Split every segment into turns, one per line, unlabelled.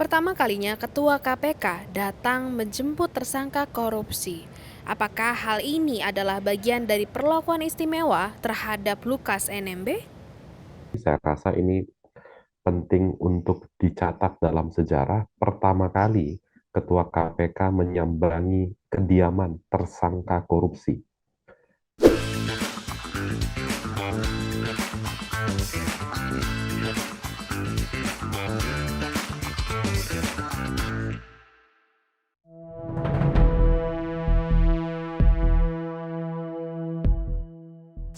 Pertama kalinya Ketua KPK datang menjemput tersangka korupsi. Apakah hal ini adalah bagian dari perlakuan istimewa terhadap Lukas NMB?
Saya rasa ini penting untuk dicatat dalam sejarah. Pertama kali Ketua KPK menyambangi kediaman tersangka korupsi.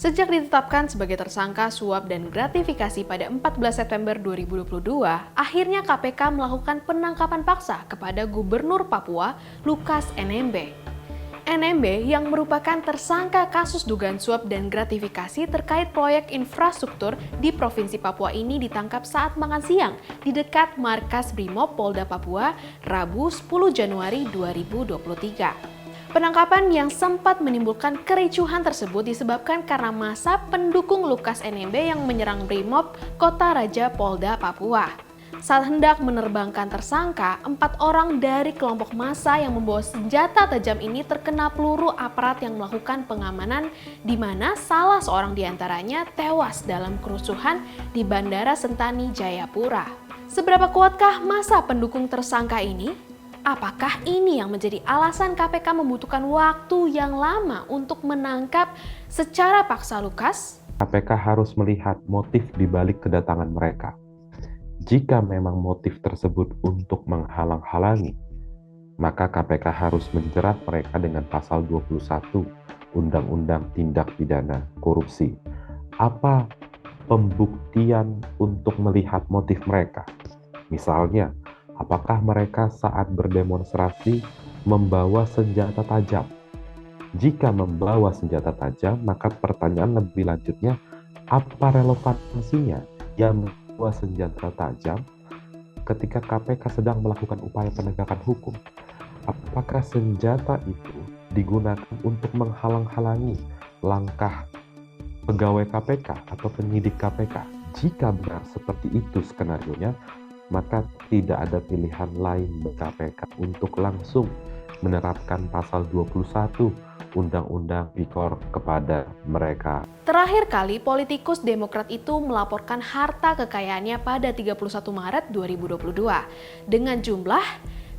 Sejak ditetapkan sebagai tersangka suap dan gratifikasi pada 14 September 2022, akhirnya KPK melakukan penangkapan paksa kepada Gubernur Papua, Lukas NMB. NMB yang merupakan tersangka kasus dugaan suap dan gratifikasi terkait proyek infrastruktur di Provinsi Papua ini ditangkap saat makan siang di dekat markas Brimob Polda Papua, Rabu 10 Januari 2023. Penangkapan yang sempat menimbulkan kericuhan tersebut disebabkan karena massa pendukung Lukas NMB yang menyerang Brimob Kota Raja Polda Papua. Saat hendak menerbangkan tersangka, 4 orang dari kelompok massa yang membawa senjata tajam ini terkena peluru aparat yang melakukan pengamanan, di mana salah seorang diantaranya tewas dalam kerusuhan di Bandara Sentani, Jayapura. Seberapa kuatkah massa pendukung tersangka ini? Apakah ini yang menjadi alasan KPK membutuhkan waktu yang lama untuk menangkap secara paksa Lukas?
KPK harus melihat motif di balik kedatangan mereka. Jika memang motif tersebut untuk menghalang-halangi, maka KPK harus menjerat mereka dengan pasal 21 Undang-Undang Tindak Pidana Korupsi. Apa pembuktian untuk melihat motif mereka? Misalnya, apakah mereka saat berdemonstrasi membawa senjata tajam? Jika membawa senjata tajam, maka pertanyaan lebih lanjutnya, apa relevansinya yang membawa senjata tajam ketika KPK sedang melakukan upaya penegakan hukum? Apakah senjata itu digunakan untuk menghalang-halangi langkah pegawai KPK atau penyidik KPK? Jika benar seperti itu skenarionya, maka tidak ada pilihan lain bagi KPK untuk langsung menerapkan pasal 21 Undang-Undang Tipikor kepada mereka.
Terakhir kali politikus Demokrat itu melaporkan harta kekayaannya pada 31 Maret 2022 dengan jumlah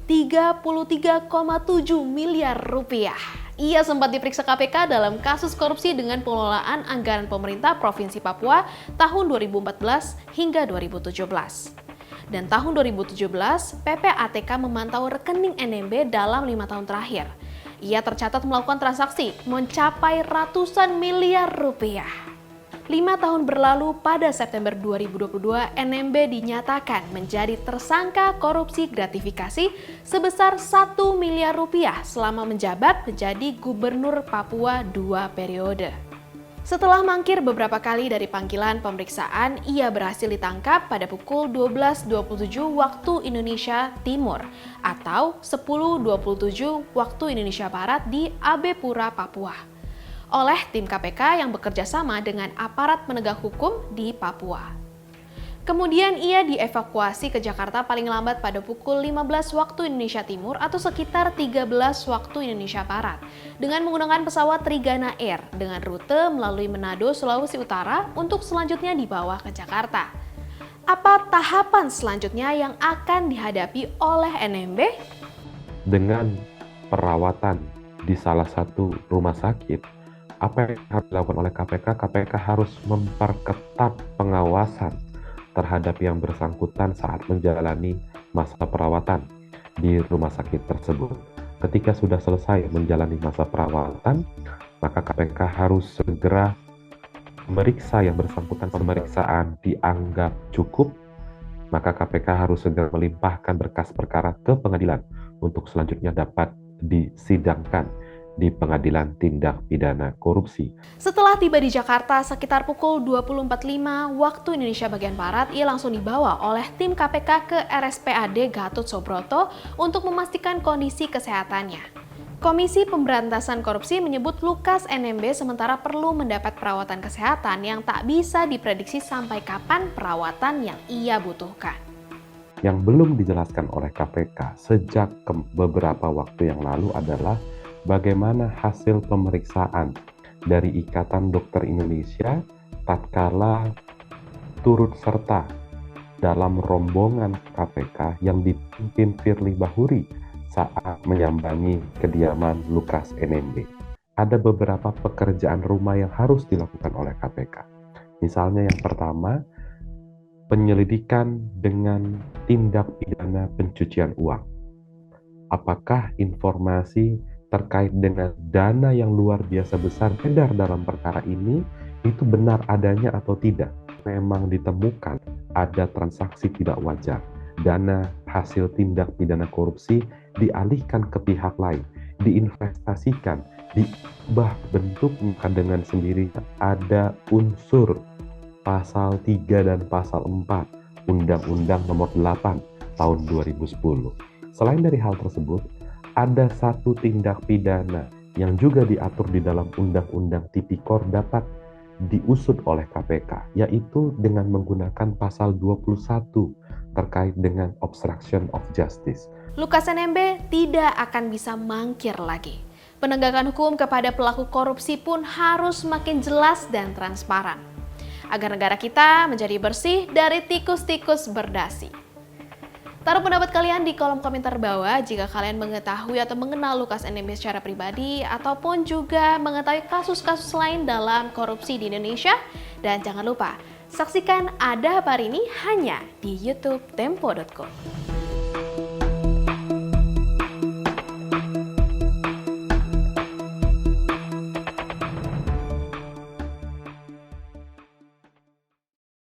33,7 miliar rupiah. Ia sempat diperiksa KPK dalam kasus korupsi dengan pengelolaan anggaran pemerintah Provinsi Papua tahun 2014 hingga 2017. Dan tahun 2017, PPATK memantau rekening NMB dalam 5 tahun terakhir. Ia tercatat melakukan transaksi mencapai ratusan miliar rupiah. 5 tahun berlalu pada September 2022, NMB dinyatakan menjadi tersangka korupsi gratifikasi sebesar 1 miliar rupiah selama menjabat menjadi Gubernur Papua 2 periode. Setelah mangkir beberapa kali dari panggilan pemeriksaan, ia berhasil ditangkap pada pukul 12.27 waktu Indonesia Timur atau 10.27 waktu Indonesia Barat di Abepura, Papua, oleh tim KPK yang bekerja sama dengan aparat penegak hukum di Papua. Kemudian ia dievakuasi ke Jakarta paling lambat pada pukul 15 waktu Indonesia Timur atau sekitar 13 waktu Indonesia Barat dengan menggunakan pesawat Trigana Air dengan rute melalui Manado, Sulawesi Utara untuk selanjutnya dibawa ke Jakarta. Apa tahapan selanjutnya yang akan dihadapi oleh NMB?
Dengan perawatan di salah satu rumah sakit, apa yang harus dilakukan oleh KPK? KPK harus memperketat pengawasan terhadap yang bersangkutan saat menjalani masa perawatan di rumah sakit tersebut. Ketika sudah selesai menjalani masa perawatan, maka KPK harus segera memeriksa yang bersangkutan. Pemeriksaan dianggap cukup, maka KPK harus segera melimpahkan berkas perkara ke pengadilan untuk selanjutnya dapat disidangkan di Pengadilan Tindak Pidana Korupsi.
Setelah tiba di Jakarta sekitar pukul 20.45 waktu Indonesia bagian Barat, ia langsung dibawa oleh tim KPK ke RSPAD Gatot Subroto untuk memastikan kondisi kesehatannya. Komisi Pemberantasan Korupsi menyebut Lukas NMB sementara perlu mendapat perawatan kesehatan yang tak bisa diprediksi sampai kapan perawatan yang ia butuhkan.
Yang belum dijelaskan oleh KPK sejak beberapa waktu yang lalu adalah bagaimana hasil pemeriksaan dari Ikatan Dokter Indonesia tatkala turut serta dalam rombongan KPK yang dipimpin Firly Bahuri saat menyambangi kediaman Lukas NMB. Ada beberapa pekerjaan rumah yang harus dilakukan oleh KPK. Misalnya yang pertama, penyelidikan dengan tindak pidana pencucian uang. Apakah informasi terkait dengan dana yang luar biasa besar beredar dalam perkara ini itu benar adanya atau tidak? Memang ditemukan ada transaksi tidak wajar. Dana hasil tindak pidana korupsi dialihkan ke pihak lain, diinvestasikan, diubah bentuknya dengan sendirinya. Ada unsur Pasal 3 dan Pasal 4 Undang-Undang Nomor 8 tahun 2010. Selain dari hal tersebut, ada satu tindak pidana yang juga diatur di dalam Undang-Undang Tipikor dapat diusut oleh KPK, yaitu dengan menggunakan Pasal 21 terkait dengan obstruction of justice.
Lukas NMB tidak akan bisa mangkir lagi. Penegakan hukum kepada pelaku korupsi pun harus makin jelas dan transparan, agar negara kita menjadi bersih dari tikus-tikus berdasi. Taruh pendapat kalian di kolom komentar bawah jika kalian mengetahui atau mengenal Lukas NMB secara pribadi ataupun juga mengetahui kasus-kasus lain dalam korupsi di Indonesia. Dan jangan lupa, saksikan Ada Apa Hari Ini hanya di YouTube Tempo.co.